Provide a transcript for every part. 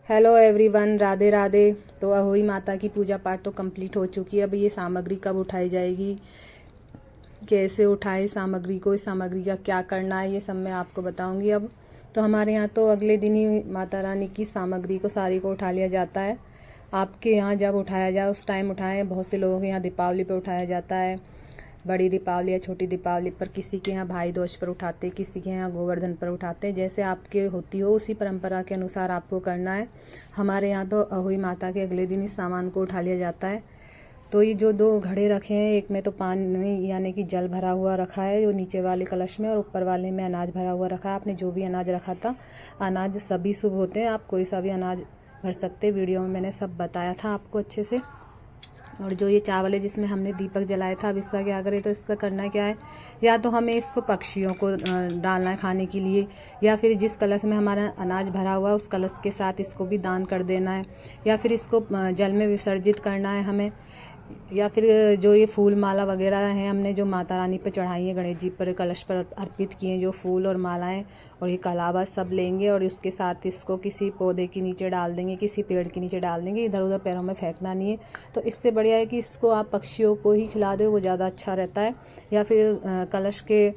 Hello everyone, Radhe Radhe. तो अहोई माता की पूजा पाठ तो कंप्लीट हो चुकी है। अब ये सामग्री कब उठाई जाएगी, कैसे उठाएं सामग्री को, इस सामग्री का क्या करना है, ये सब मैं आपको बताऊंगी। अब तो हमारे यहाँ तो अगले दिन ही माता रानी की सामग्री को सारी को उठा लिया जाता है। आपके यहाँ जब उठाया जाए उस टाइम उठाएं। बहुत से लोगों के यहाँ दीपावली पे उठाया जाता है, बड़ी दीपावली या छोटी दीपावली पर। किसी के यहाँ भाई दूज पर उठाते, किसी के यहाँ गोवर्धन पर उठाते। जैसे आपके होती हो उसी परंपरा के अनुसार आपको करना है। हमारे यहाँ तो अहोई माता के अगले दिन इस सामान को उठा लिया जाता है। तो ये जो दो घड़े रखे हैं, एक में तो पानी यानी कि जल भरा हुआ रखा है, जो नीचे वाले कलश में, और ऊपर वाले में अनाज भरा हुआ रखा है। आपने जो भी अनाज रखा था, अनाज सभी शुभ होते हैं, आप कोई सा भी अनाज भर सकते। वीडियो में मैंने सब बताया था आपको अच्छे से। और जो ये चावल है जिसमें हमने दीपक जलाया था, अब इसका क्या करें, तो इसका करना क्या है, या तो हमें इसको पक्षियों को डालना है खाने के लिए, या फिर जिस कलश में हमारा अनाज भरा हुआ है उस कलश के साथ इसको भी दान कर देना है, या फिर इसको जल में विसर्जित करना है हमें, या फिर जो ये फूल माला वगैरह हैं हमने जो माता रानी पर चढ़ाई है, गणेश जी पर कलश पर अर्पित किए जो फूल और मालाएं और ये कलावा सब लेंगे और उसके साथ इसको किसी पौधे के नीचे डाल देंगे, किसी पेड़ के नीचे डाल देंगे। इधर उधर पैरों में फेंकना नहीं है। तो इससे बढ़िया है कि इसको आप पक्षियों को ही खिला दो, वो ज़्यादा अच्छा रहता है। या फिर कलश के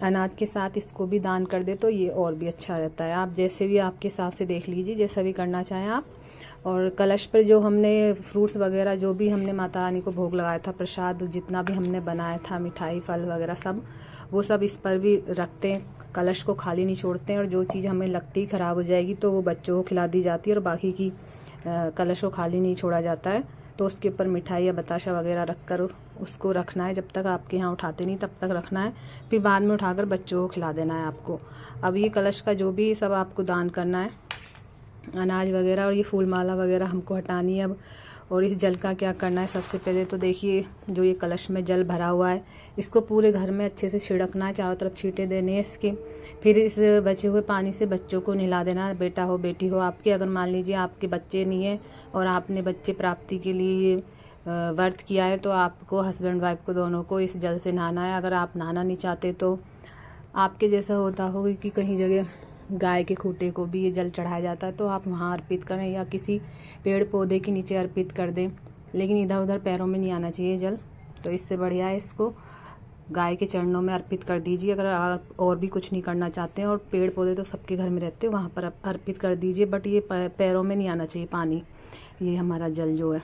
अनाज के साथ इसको भी दान कर दे तो ये और भी अच्छा रहता है। आप जैसे भी आपके हिसाब से देख लीजिए, जैसा भी करना चाहें आप। और कलश पर जो हमने फ्रूट्स वगैरह जो भी हमने माता रानी को भोग लगाया था, प्रसाद जितना भी हमने बनाया था, मिठाई फल वगैरह सब, वो सब इस पर भी रखते हैं। कलश को खाली नहीं छोड़ते हैं। और जो चीज़ हमें लगती ख़राब हो जाएगी तो वो बच्चों को खिला दी जाती है, और बाकी की कलश को खाली नहीं छोड़ा जाता है। तो उसके ऊपर मिठाई या बताशा वगैरह रखकर उसको रखना है। जब तक आपके यहाँ उठाते नहीं तब तक रखना है, फिर बाद में उठाकर बच्चों को खिला देना है आपको। अब ये कलश का जो भी सब आपको दान करना है, अनाज वगैरह और ये फूल माला वगैरह हमको हटानी है अब। और इस जल का क्या करना है, सबसे पहले तो देखिए जो ये कलश में जल भरा हुआ है इसको पूरे घर में अच्छे से छिड़कना है, चारों तरफ छींटे देने हैं इसके। फिर इस बचे हुए पानी से बच्चों को नहला देना है, बेटा हो बेटी हो आपके। अगर मान लीजिए आपके बच्चे नहीं है और आपने बच्चे प्राप्ति के लिए व्रत किया है तो आपको हस्बैंड वाइफ को दोनों को इस जल से नहाना है। अगर आप नहाना नहीं चाहते तो आपके जैसा होता होगा कि कहीं जगह गाय के खूंटे को भी ये जल चढ़ाया जाता है तो आप वहाँ अर्पित करें, या किसी पेड़ पौधे के नीचे अर्पित कर दें। लेकिन इधर उधर पैरों में नहीं आना चाहिए जल। तो इससे बढ़िया है इसको गाय के चरणों में अर्पित कर दीजिए, अगर आप और भी कुछ नहीं करना चाहते हैं। और पेड़ पौधे तो सबके घर में रहते हैं, वहाँ पर अर्पित कर दीजिए। बट ये पैरों में नहीं आना चाहिए पानी, ये हमारा जल जो है।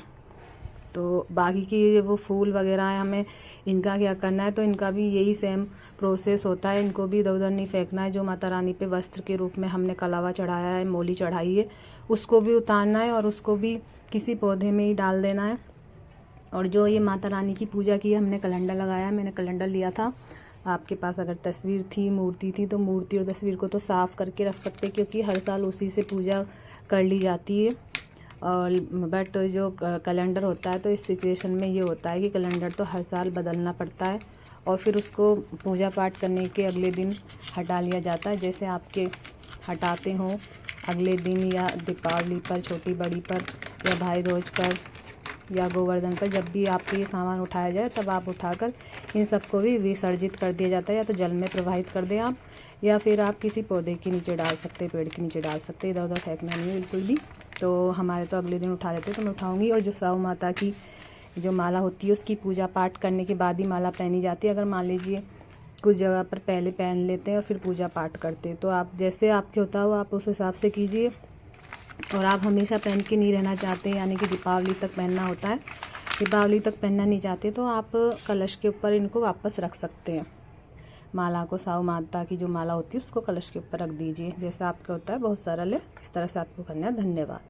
तो बाकी की वो फूल वगैरह हैं, हमें इनका क्या करना है, तो इनका भी यही सेम प्रोसेस होता है। इनको भी इधर उधर नहीं फेंकना है। जो माता रानी पे वस्त्र के रूप में हमने कलावा चढ़ाया है, मोली चढ़ाई है, उसको भी उतारना है और उसको भी किसी पौधे में ही डाल देना है। और जो ये माता रानी की पूजा की है, हमने कैलेंडर लगाया है, मैंने कैलेंडर लिया था। आपके पास अगर तस्वीर थी, मूर्ति थी, तो मूर्ति और तस्वीर को तो साफ़ करके रख सकते, क्योंकि हर साल उसी से पूजा कर ली जाती है। और बट जो कैलेंडर होता है तो इस सिचुएशन में ये होता है कि कैलेंडर तो हर साल बदलना पड़ता है, और फिर उसको पूजा पाठ करने के अगले दिन हटा लिया जाता है। जैसे आपके हटाते हों अगले दिन, या दीपावली पर, छोटी बड़ी पर, या भाई दूज पर, या गोवर्धन पर, जब भी आपके ये सामान उठाया जाए तब आप उठाकर इन सबको भी विसर्जित कर दिया जाता है। या तो जल में प्रवाहित कर दें आप, या फिर आप किसी पौधे के नीचे डाल सकते, पेड़ के नीचे डाल सकते। इधर उधर फेंकना नहीं है बिल्कुल भी। तो हमारे तो अगले दिन उठा लेते हैं, तो मैं उठाऊंगी। और जो साहू माता की जो माला होती है उसकी पूजा पाठ करने के बाद ही माला पहनी जाती है। अगर मान लीजिए कुछ जगह पर पहले पहन लेते हैं और फिर पूजा पाठ करते हैं, तो आप जैसे आपके होता हो आप उस हिसाब से कीजिए। और आप हमेशा पहन के नहीं रहना चाहते, यानी कि दीपावली तक पहनना होता है, दीपावली तक पहनना नहीं चाहते तो आप कलश के ऊपर इनको वापस रख सकते हैं। माला को, साहू माता की जो माला होती है उसको कलश के ऊपर रख दीजिए। जैसा आपका होता है, बहुत सरल है, इस तरह से आपको करना है। धन्यवाद।